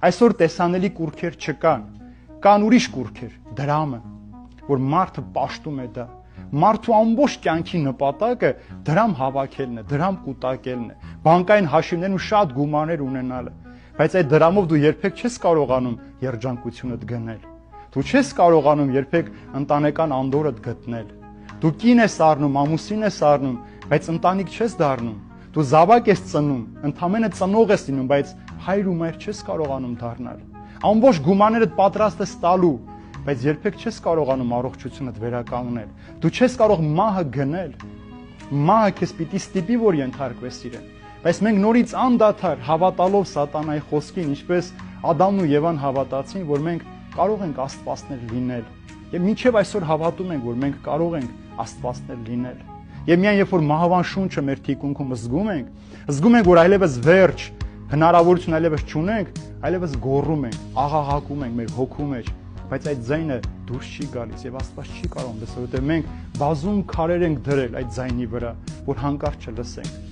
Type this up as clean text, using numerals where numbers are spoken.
Այսօր տեսանելի կուրքեր չկան, կան ուրիշ կուրքեր, դրամը, որ մարդը պաշտում է դա։ Մարդու ամբողջ կյանքի նպատակը դրամ հավաքելն է, դրամ կուտակելն է, բանկային հաշիվներում շատ գումարներ ունենալը, բայց այդ դրամով դու երբեք չես կարողանում երջանկությունդ գնել։ Դու չես կարողանում երբեք ընտանեկան անդորրդ գտնել։ Դու կին ես առնում, ամուսին ես առնում, բայց ընտանիք չես դառնում։ Դու զավակ ես ծնում, ընդամենը ծնող ես լինում, բայց հայր ու մայր չես կարողանում դառնալ։ Ամբողջ գումարներդ պատրաստ ես տալու, բայց երբեք չես կարողանում առողջությունդ վերականգնել։ Դու չես կարող մահը գնել։ Մահը քեզ պիտի ստիպի, որ ենթարկվես իրեն։ Բայց մենք նորից անդադար հավատալով սատանայի խոսքին, ինչպես Ադամն ու Եվան հավատացին, որ մենք կարող ենք աստվածներ լինել։ Եվ մինչև այսօր հավատում ենք, որ մենք կարող ենք աստվածներ լինել։ Եվ միայն երբ որ մահվան շունչը մեր թիկունքում զգում ենք, որ այլևս վերջ, հնարավորություն այլևս չունենք, այլևս գոռում ենք, աղաղակում ենք մեր հոգու մեջ, բայց այդ ձայնը դուրս չի գալիս եւ Աստված չի կարող լսել, որովհետեւ մենք բազում քարեր ենք դրել այդ ձայնի վրա, որ հանկարծ չլսենք։